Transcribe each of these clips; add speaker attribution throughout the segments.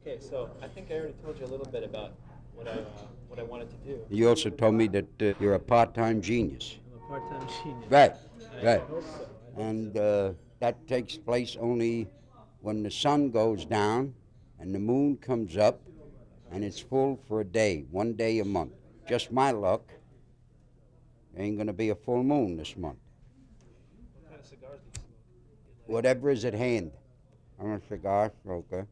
Speaker 1: Okay, so I think I already told you a little bit about what I wanted to do.
Speaker 2: You also told me that you're a part-time genius.
Speaker 1: I'm a part-time genius.
Speaker 2: Right,
Speaker 1: I
Speaker 2: right.
Speaker 1: hope so. I hope
Speaker 2: And
Speaker 1: so.
Speaker 2: that takes place only when the sun goes down and the moon comes up and it's full for a day, one day a month. Just my luck, there ain't going to be a full moon this month.
Speaker 1: What kind of cigars do you smoke?
Speaker 2: Whatever is at hand. I'm a cigar smoker,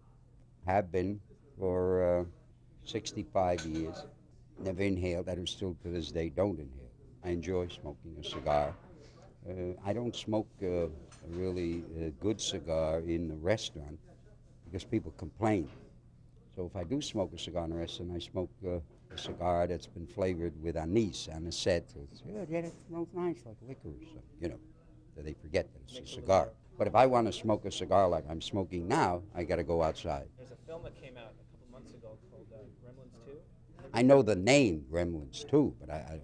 Speaker 2: have been for 65 years. Never inhaled. I do still to this day don't inhale. I enjoy smoking a cigar. I don't smoke a really good cigar in a restaurant because people complain. So if I do smoke a cigar in a restaurant, I smoke a cigar that's been flavored with anise, anisette. So it's good, yeah, it smells nice like liquor or something, So they forget that it's a cigar. But if I want to smoke a cigar like I'm smoking now, I got to go outside.
Speaker 1: There's a film that came out a couple months ago called Gremlins 2.
Speaker 2: I know the name Gremlins too, but I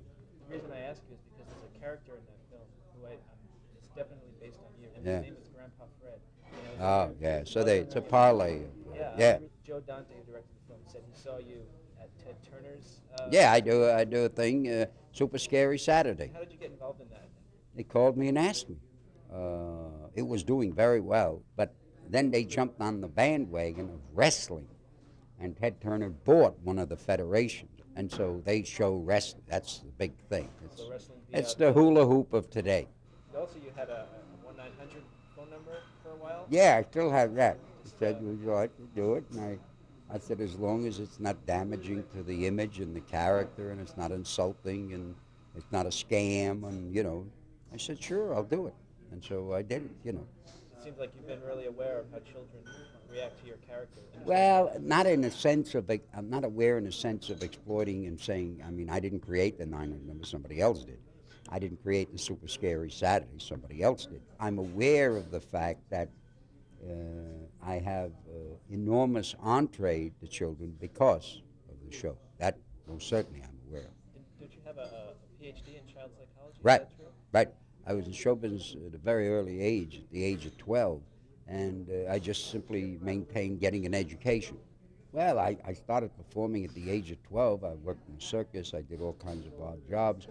Speaker 1: The reason I ask you is because there's a character in that film it's definitely based on you, and his
Speaker 2: yeah.
Speaker 1: name is Grandpa Fred.
Speaker 2: Oh yeah, so it's a parlay. Yeah,
Speaker 1: Joe Dante, who directed the film, said he saw you at Ted Turner's.
Speaker 2: yeah. I do a thing. Super Scary Saturday.
Speaker 1: How did you get involved in that?
Speaker 2: They called me and asked me. It was doing very well, but then they jumped on the bandwagon of wrestling, and Ted Turner bought one of the federations, and so they show wrestling. That's the big thing.
Speaker 1: So wrestling
Speaker 2: It's
Speaker 1: via
Speaker 2: the
Speaker 1: television.
Speaker 2: hula hoop of today.
Speaker 1: Also, you had a 1-900 phone number for a while.
Speaker 2: Yeah, I still have that. He
Speaker 1: Just,
Speaker 2: said, would you like to do it? And I said, as long as it's not damaging to the image and the character and it's not insulting and it's not a scam I said, sure, I'll do it. And so I did it.
Speaker 1: it seems like you've been really aware of how children react to your character.
Speaker 2: Well, not in a sense of, I'm not aware in a sense of exploiting and saying, I mean, I didn't create the 900 number, somebody else did. I didn't create the Super Scary Saturday, somebody else did. I'm aware of the fact that I have enormous entree to children because of the show. That most certainly I'm aware of.
Speaker 1: Did you have a PhD in child psychology? Is
Speaker 2: Right,
Speaker 1: that true?
Speaker 2: right. I was in show business at a very early age, at the age of 12, and I just simply maintained getting an education. Well, I started performing at the age of 12. I worked in a circus. I did all kinds of odd jobs,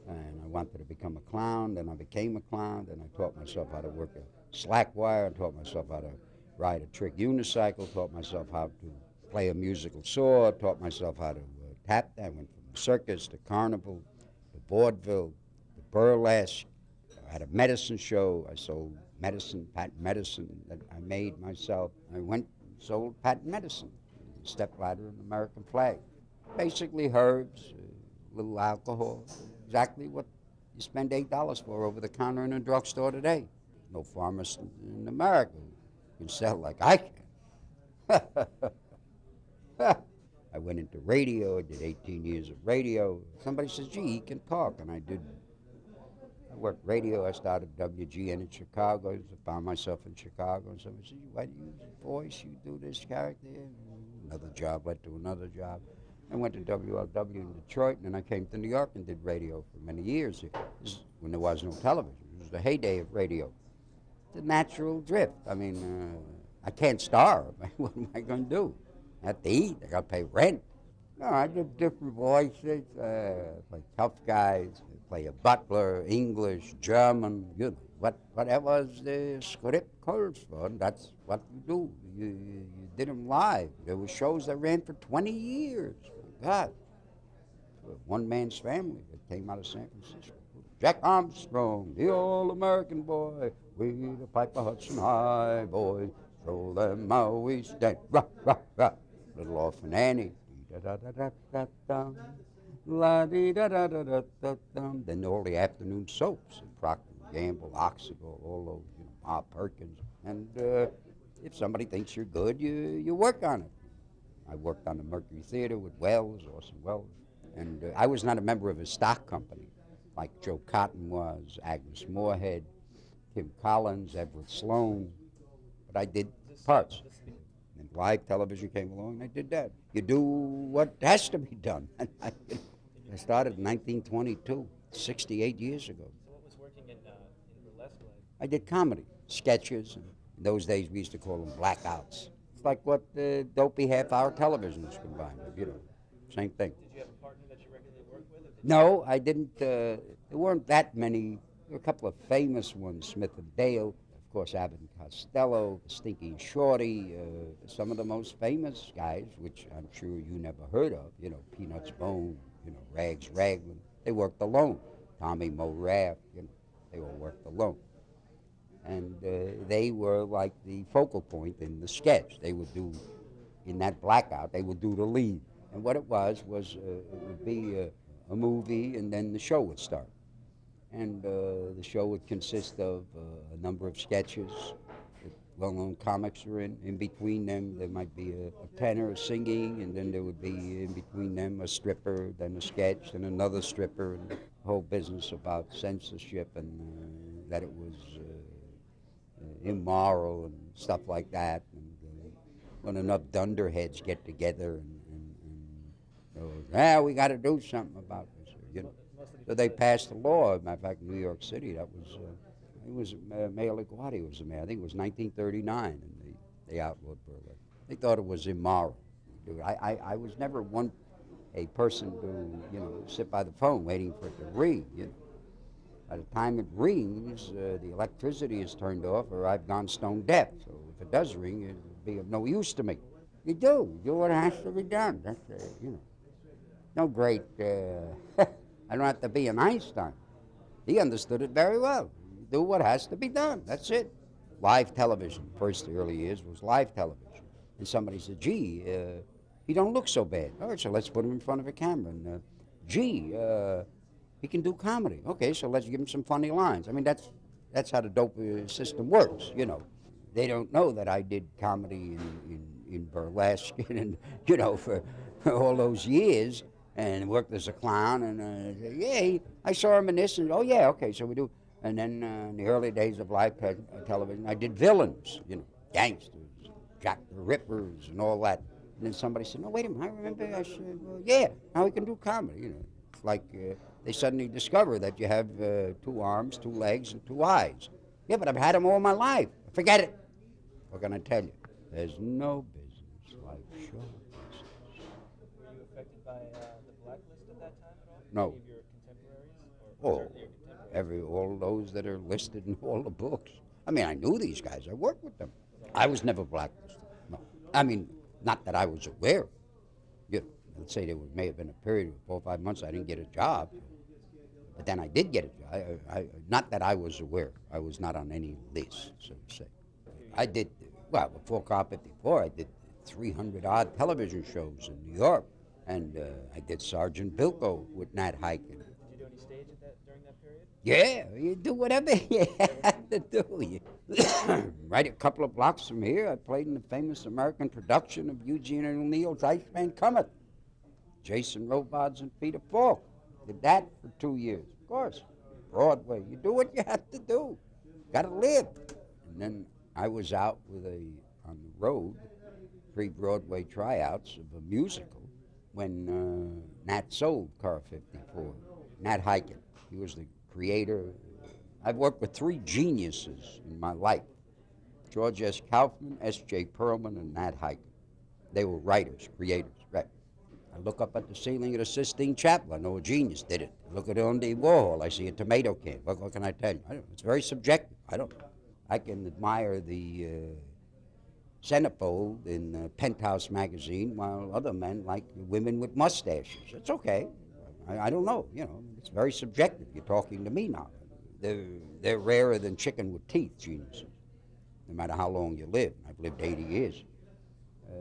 Speaker 2: and I wanted to become a clown. Then I became a clown. Then I taught myself how to work a slack wire. I taught myself how to ride a trick unicycle. Taught myself how to play a musical saw. Taught myself how to tap. I went from circus to carnival to vaudeville to burlesque. I had a medicine show. I sold medicine, patent medicine that I made myself. I went and sold patent medicine, stepladder and American flag. Basically herbs, a little alcohol, exactly what you spend $8 for over the counter in a drugstore today. No pharmacist in America who can sell like I can. I went into radio. I did 18 years of radio. Somebody says, gee, he can talk. And I did. I worked radio. I started WGN in Chicago. I found myself in Chicago. And somebody said, why do you use your voice? You do this character. And another job led to another job. I went to WLW in Detroit, and then I came to New York and did radio for many years. This is when there was no television. It was the heyday of radio. The natural drift. I mean, I can't starve. What am I going to do? I have to eat. I got to pay rent. No, I did different voices. Play tough guys. Play a butler, English, German. Whatever the script calls for. That's what you do. You did them live. There were shows that ran for 20 years. God, one man's family that came out of San Francisco. Jack Armstrong, the all-American boy, we the Piper Hudson High boys, throw them out east end, rah, rah, rah. Little Orphan Annie, dee-da-da-da-da-da-dum, la-dee-da-da-da-da-da-dum. Then all the afternoon soaps, and Procter & Gamble, Oxygal, all those, Bob Perkins. And if somebody thinks you're good, you work on it. I worked on the Mercury Theater with Wells, Orson Welles. And I was not a member of a stock company like Joe Cotton was, Agnes Moorehead, Tim Collins, Everett Sloan, but I did parts. And live television came along, and I did that. You do what has to be done. And I started in 1922, 68 years ago.
Speaker 1: So what was working in burlesque like?
Speaker 2: I did comedy, sketches. And in those days, we used to call them blackouts. It's like what dopey half-hour televisions combined, same thing.
Speaker 1: Did you have a partner that you regularly worked with? Or did
Speaker 2: No, I didn't. There weren't that many. There were a couple of famous ones, Smith and Dale, of course, Abbott and Costello, Stinky and Shorty, some of the most famous guys, which I'm sure you never heard of, Peanuts Bone, Rags Raglan. They worked alone. Tommy Morath, they all worked alone. And they were like the focal point in the sketch. They would do, in that blackout, they would do the lead. And what it was it would be a movie, and then the show would start. And the show would consist of a number of sketches that well-known comics are in. In between them, there might be a tenor singing, and then there would be in between them a stripper, then a sketch, then another stripper, and the whole business about censorship and that it was immoral and stuff like that. And when enough dunderheads get together we got to do something about this, So they passed a law. Matter of fact, in New York City, Mayor LaGuardia was the mayor. I think it was 1939, and they outlawed burlesque. They thought it was immoral. I was never a person to, sit by the phone waiting for it to ring, By the time it rings, the electricity is turned off, or I've gone stone deaf. So if it does ring, it'll be of no use to me. You do what has to be done. That's no great. I don't have to be an Einstein. He understood it very well. Do what has to be done. That's it. Live television. First, the early years was live television, and somebody said, "Gee, he don't look so bad." All right, so let's put him in front of a camera. And he can do comedy. Okay, so let's give him some funny lines. I mean, that's how the dope system works. They don't know that I did comedy in burlesque, and for all those years, and worked as a clown. And I saw him in this, and oh yeah, okay, so we do. And then in the early days of live television, I did villains, gangsters, Jack the Rippers, and all that. And then somebody said, "No, wait a minute, I remember." I said, "Well, yeah, now we can do comedy." It's like they suddenly discover that you have 2 arms, 2 legs, and 2 eyes. Yeah, but I've had them all my life. Forget it. What can I tell you? There's no business like show business.
Speaker 1: Were you affected by the blacklist at that time at all?
Speaker 2: No.
Speaker 1: Any of your contemporaries? Or certainly your contemporaries?
Speaker 2: All those that are listed in all the books. I mean, I knew these guys. I worked with them. I was never blacklisted. No. I mean, not that I was aware. Let's say may have been a period of 4 or 5 months I didn't get a job. But then I did get a job. Not that I was aware. I was not on any list, so to say. I did, before Car 54, I did 300-odd television shows in New York. And I did Sergeant Bilko with Nat Hiken.
Speaker 1: Did you do any stage during that period?
Speaker 2: Yeah, you do whatever you have to do. Right a couple of blocks from here, I played in the famous American production of Eugene O'Neill's Iceman Cometh. Jason Robards and Peter Falk. Did that for 2 years. Of course, Broadway. You do what you have to do. Got to live. And then I was out on the road, pre-Broadway tryouts of a musical when Nat sold Car 54. Nat Hiken. He was the creator. I've worked with 3 geniuses in my life. George S. Kaufman, S.J. Perlman, and Nat Hiken. They were writers, creators, right? I look up at the ceiling of the Sistine Chapel. I know a genius did it. I look at Andy Warhol. I see a tomato can. What can I tell you? It's very subjective. I don't know. I can admire the centerfold in Penthouse magazine, while other men like women with mustaches. It's okay. I don't know. It's very subjective. You're talking to me now. They're rarer than chicken with teeth, geniuses. No matter how long you live. I've lived 80 years.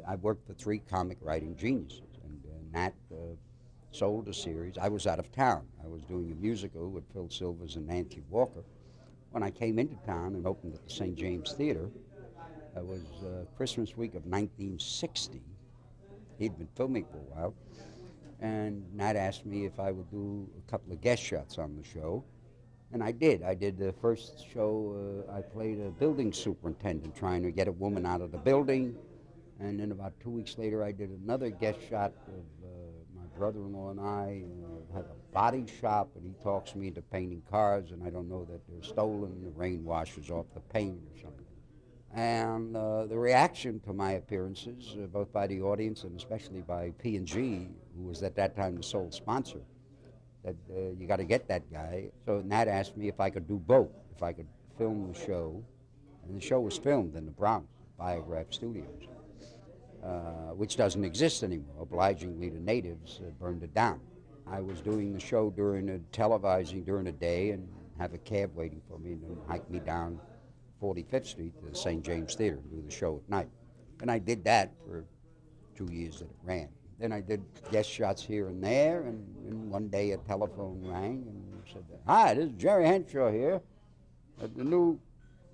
Speaker 2: I've worked for 3 comic writing geniuses. Nat sold a series. I was out of town. I was doing a musical with Phil Silvers and Nancy Walker. When I came into town and opened at the St. James Theater, it was Christmas week of 1960. He'd been filming for a while. And Nat asked me if I would do a couple of guest shots on the show. And I did. I did the first show. I played a building superintendent trying to get a woman out of the building. And then about 2 weeks later, I did another guest shot of my brother-in-law and I had a body shop, and he talks me into painting cars, and I don't know that they're stolen. The rain washes off the paint or something. And the reaction to my appearances, both by the audience and especially by P&G, who was at that time the sole sponsor, that you got to get that guy. So Nat asked me if I could do both, if I could film the show. And the show was filmed in the Bronx, Biograph Studios, which doesn't exist anymore. Obligingly, the natives burned it down. I was doing the show televising during the day and have a cab waiting for me and then hike me down 45th Street to the St. James Theater and do the show at night. And I did that for 2 years that it ran. Then I did guest shots here and there, and one day a telephone rang and said, "Hi, this is Jerry Henshaw here at the new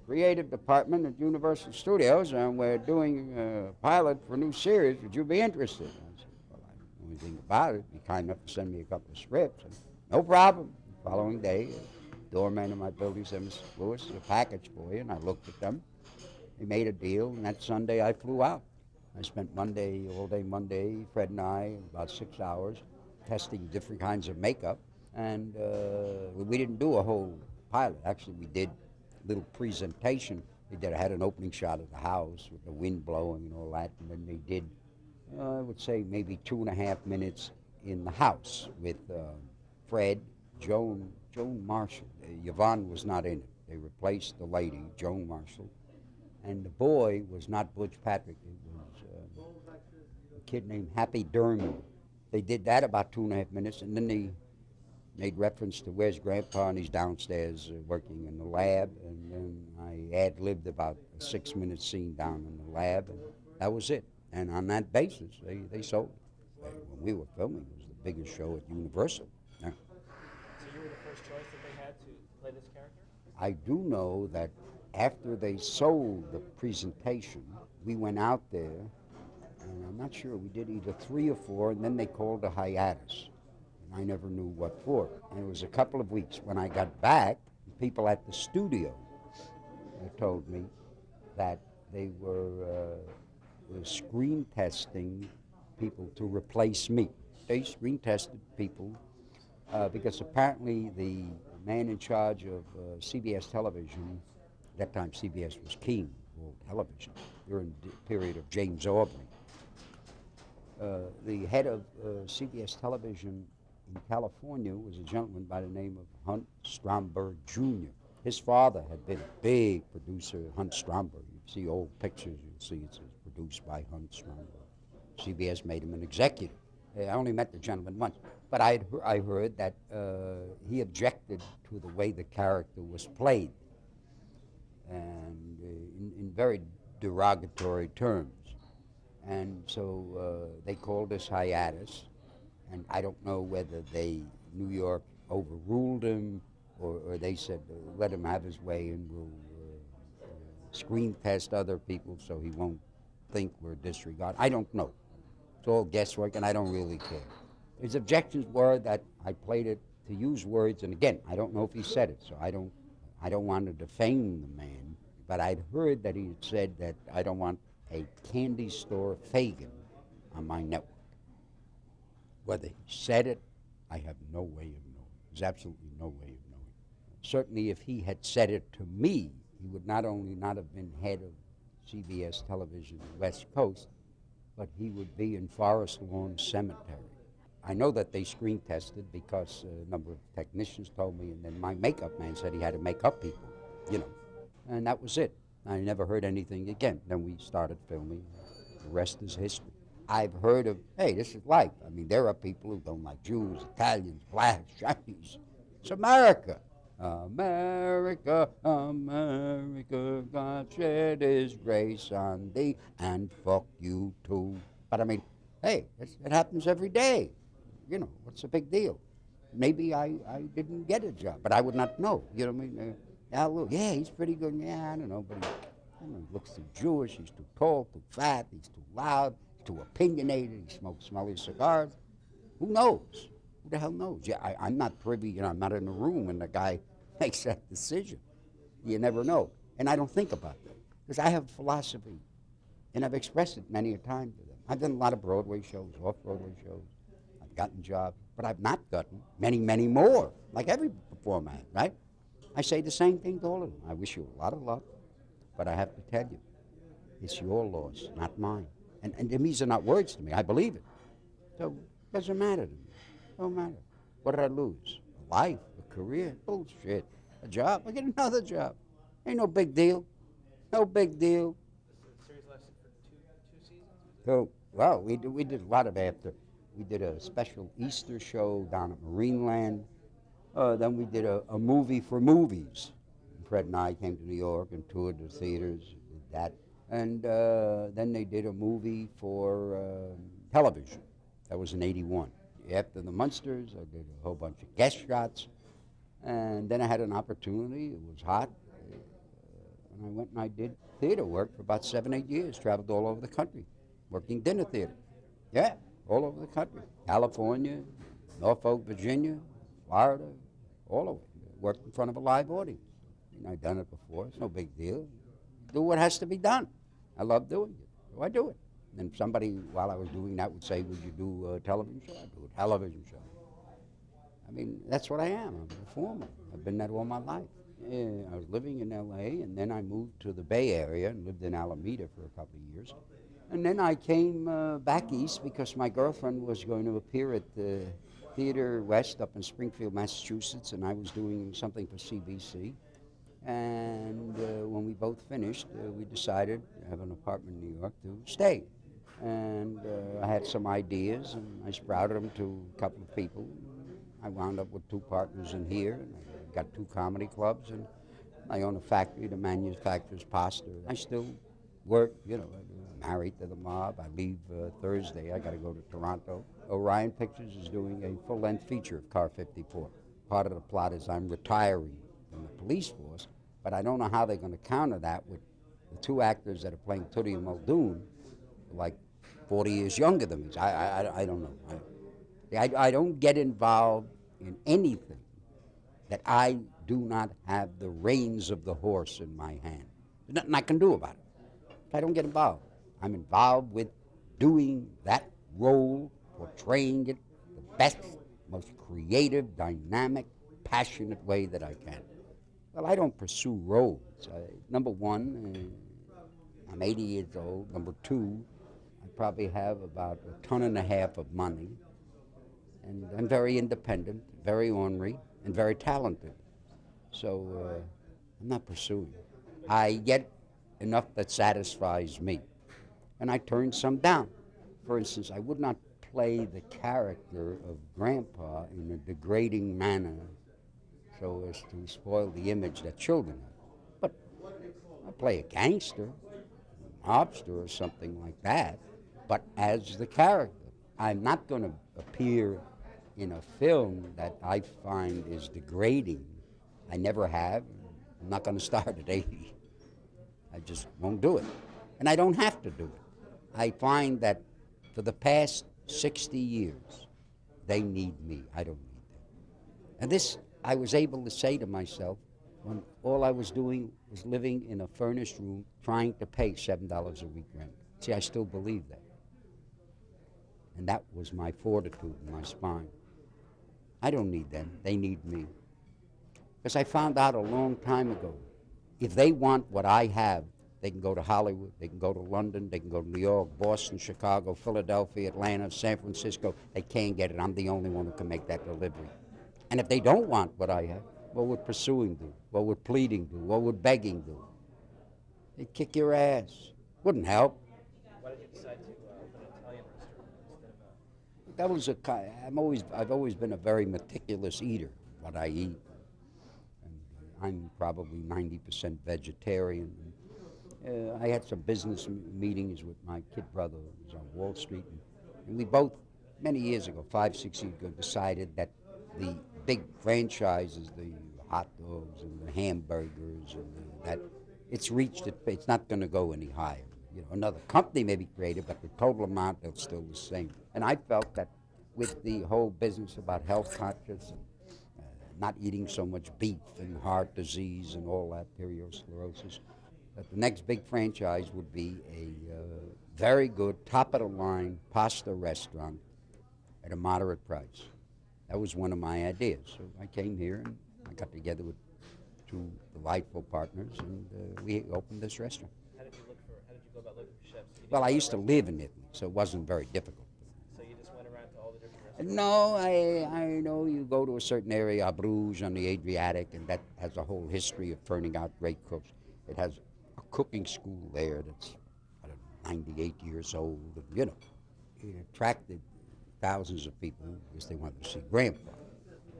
Speaker 2: creative department at Universal Studios, and we're doing a pilot for a new series. Would you be interested?" I said, "Well, I don't know anything about it. Be kind enough to send me a couple of scripts." And, "No problem." The following day, a doorman in my building said, "Mr. Lewis, a package for you," and I looked at them. They made a deal, and that Sunday I flew out. I spent all day Monday, Fred and I, about 6 hours, testing different kinds of makeup. And we didn't do a whole pilot. Actually, we did a little presentation. I had an opening shot of the house with the wind blowing and all that. And then they did, I would say, maybe 2.5 minutes in the house with Fred, Joan Marshall. Yvonne was not in it. They replaced the lady, Joan Marshall. And the boy was not Butch Patrick. It was a kid named Happy Durman. They did that about 2.5 minutes, and then they made reference to where's Grampa, and he's downstairs working in the lab. And then I ad-libbed about a 6-minute scene down in the lab, and that was it. And on that basis, they sold it. When we were filming, it was the biggest show at Universal. Yeah.
Speaker 1: So you were the first choice that they had to play this character?
Speaker 2: I do know that after they sold the presentation, we went out there, and I'm not sure, we did either 3 or 4, and then they called a hiatus. And I never knew what for. And it was a couple of weeks. When I got back, people at the studio told me that they were screen testing people to replace me. They screen tested people because apparently the man in charge of CBS television, at that time CBS was king of world television, during the period of James Aubrey. The head of CBS television in California was a gentleman by the name of Hunt Stromberg Jr. His father had been a big producer, Hunt Stromberg. You see old pictures, you'll see it's produced by Hunt Stromberg. CBS made him an executive. I only met the gentleman once, but I heard that he objected to the way the character was played, and in very derogatory terms. And so they called us hiatus, and I don't know whether New York overruled him, or they said, let him have his way and we'll screen test other people so he won't think we're disregarded. I don't know. It's all guesswork, and I don't really care. His objections were that I played it to use words, and again, I don't know if he said it, so I don't want to defame the man, but I'd heard that he had said that I don't want a candy store Fagin on my network. Whether he said it, I have no way of knowing. There's absolutely no way of knowing. Certainly if he had said it to me, he would not only not have been head of CBS Television West Coast, but he would be in Forest Lawn Cemetery. I know that they screen tested because a number of technicians told me, and then my makeup man said he had to make up people, and that was it. I never heard anything again. Then we started filming. The rest is history. I've heard of, hey, this is life. I mean, there are people who don't like Jews, Italians, blacks, Chinese. It's America. America, America, God shed his grace on thee, and fuck you too. But I mean, hey, it happens every day. What's the big deal? Maybe I didn't get a job, but I would not know. You know what I mean? Yeah, he's pretty good. Yeah, I don't know, but he looks too Jewish. He's too tall, too fat. He's too loud. He's too opinionated. He smokes smelly cigars. Who knows? Who the hell knows? Yeah, I'm not privy. I'm not in the room when the guy makes that decision. You never know, and I don't think about that because I have philosophy, and I've expressed it many a time to them. I've done a lot of Broadway shows, off-Broadway shows. I've gotten jobs, but I've not gotten many, many more, like every performer, right? I say the same thing to all of them. I wish you a lot of luck, but I have to tell you, It's your loss, not mine. And these are not words to me. I believe it. So it doesn't matter to me. Don't matter. What did I lose? A life, a career? Bullshit. A job? I get another job. Ain't no big deal. No big deal.
Speaker 1: The series lasted for two seasons.
Speaker 2: So, well, we did a lot of after. We did a special Easter show down at Marineland. Then we did a movie for movies. Fred and I came to New York and toured the theaters, did that. And then they did a movie for television. That was in '81. After the Munsters, I did a whole bunch of guest shots. And then I had an opportunity. It was hot. And I went and I did theater work for about 7, 8 years. Traveled all over the country, working dinner theater. Yeah, all over the country. California, Norfolk, Virginia, Florida, all over. Worked in front of a live audience. And I've done it before. It's no big deal. Do what has to be done. I love doing it. So I do it. And somebody, while I was doing that, would say, would you do a television show? I do a television show. I mean, that's what I am. I'm a performer. I've been that all my life. Yeah, I was living in L.A., and then I moved to the Bay Area and lived in Alameda for a couple of years. And then I came back east because my girlfriend was going to appear at the Theater West up in Springfield, Massachusetts, and I was doing something for CBC. And when we both finished, we decided to have an apartment in New York to stay. And I had some ideas, and I sprouted them to a couple of people. I wound up with 2 partners in here, and I got 2 comedy clubs, and I own a factory that manufactures pasta. I still work, you know, I'm married to the mob. I leave Thursday. I got to go to Toronto. Orion Pictures is doing a full-length feature of Car 54. Part of the plot is I'm retiring from the police force, but I don't know how they're going to counter that with the 2 actors that are playing Tootie and Muldoon, like 40 years younger than me. I don't know. I don't get involved in anything that I do not have the reins of the horse in my hand. There's nothing I can do about it. I don't get involved. I'm involved with doing that role, portraying it the best, most creative, dynamic, passionate way that I can. Well, I don't pursue roles. Number one, I'm 80 years old. Number 2, I probably have about 1.5 tons of money. And I'm very independent, very ornery, and very talented. So I'm not pursuing. I get enough that satisfies me. And I turn some down. For instance, I would not play the character of Grampa in a degrading manner so as to spoil the image that children have. But I play a gangster, a mobster or something like that, but as the character. I'm not going to appear in a film that I find is degrading. I never have. I'm not going to start at 80. I just won't do it. And I don't have to do it. I find that for the past 60 years, they need me. I don't need them. And this, I was able to say to myself when all I was doing was living in a furnished room trying to pay $7 a week rent. See, I still believe that. And that was my fortitude and my spine. I don't need them. They need me. Because I found out a long time ago, if they want what I have, they can go to Hollywood, they can go to London, they can go to New York, Boston, Chicago, Philadelphia, Atlanta, San Francisco. They can't get it. I'm the only one who can make that delivery. And if they don't want what I have, what would pursuing do? What would pleading do? What would begging do? They'd kick your ass. Wouldn't help.
Speaker 1: Why did you decide to open an Italian restaurant instead of
Speaker 2: That was I've always been a very meticulous eater, what I eat. And I'm probably 90% vegetarian. I had some business meetings with my kid brother who was on Wall Street, and we both, many years ago, 5, 6 years ago, decided that the big franchises, the hot dogs and the hamburgers, and that it's reached it's not going to go any higher. You know, another company may be created, but the total amount is still the same. And I felt that with the whole business about health conscious and not eating so much beef and heart disease and all that, arteriosclerosis, that the next big franchise would be a very good, top-of-the-line pasta restaurant at a moderate price. That was one of my ideas. So I came here and I got together with 2 delightful partners, and we opened this restaurant.
Speaker 1: How did you go about looking for chefs? You didn't
Speaker 2: Well, I
Speaker 1: go
Speaker 2: used to
Speaker 1: restaurant.
Speaker 2: live in Italy, so it wasn't very difficult.
Speaker 1: So you just went around to all the different restaurants.
Speaker 2: No, I know you go to a certain area, Bruges on the Adriatic, and that has a whole history of turning out great cooks. It has a cooking school there that's, I don't know, 98 years old. And, it attracted thousands of people because they wanted to see Grampa.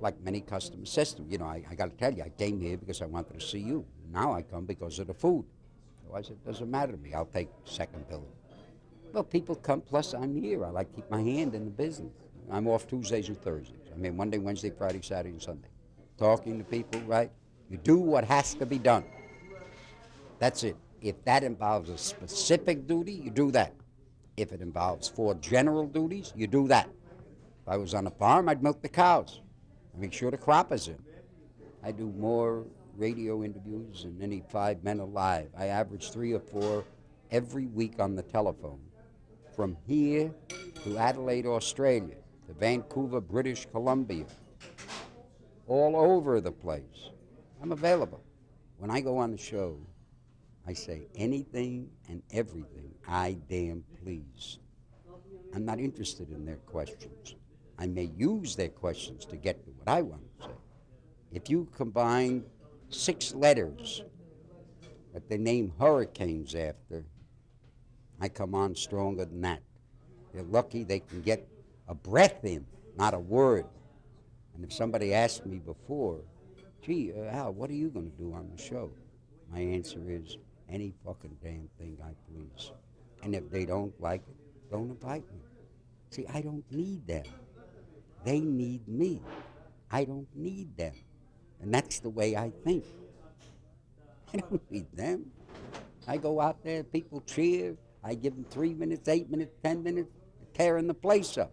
Speaker 2: Like many customer systems, I got to tell you, I came here because I wanted to see you. Now I come because of the food. So I said, it doesn't matter to me. I'll take second billing. Well, people come, plus I'm here. I like to keep my hand in the business. I'm off Tuesdays and Thursdays. I mean, Monday, Wednesday, Friday, Saturday, and Sunday. Talking to people, right? You do what has to be done. That's it. If that involves a specific duty, you do that. If it involves 4 general duties, you do that. If I was on a farm, I'd milk the cows. I make sure the crop is in. I do more radio interviews than any 5 men alive. I average 3 or 4 every week on the telephone. From here to Adelaide, Australia, to Vancouver, British Columbia, all over the place. I'm available. When I go on the show, I say anything and everything I damn please. I'm not interested in their questions. I may use their questions to get to what I want to say. If you combine 6 letters that they name hurricanes after, I come on stronger than that. They're lucky they can get a breath in, not a word. And if somebody asked me before, gee, Al, what are you going to do on the show? My answer is any fucking damn thing I please. And if they don't like it, don't invite me. See, I don't need them. They need me. I don't need them. And that's the way I think. I don't need them. I go out there, people cheer. I give them 3 minutes, 8 minutes, 10 minutes, tearing the place up.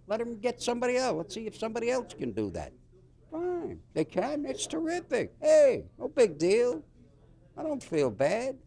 Speaker 2: Let them get somebody else. Let's see if somebody else can do that. Fine. They can. It's terrific. Hey, no big deal. I don't feel bad.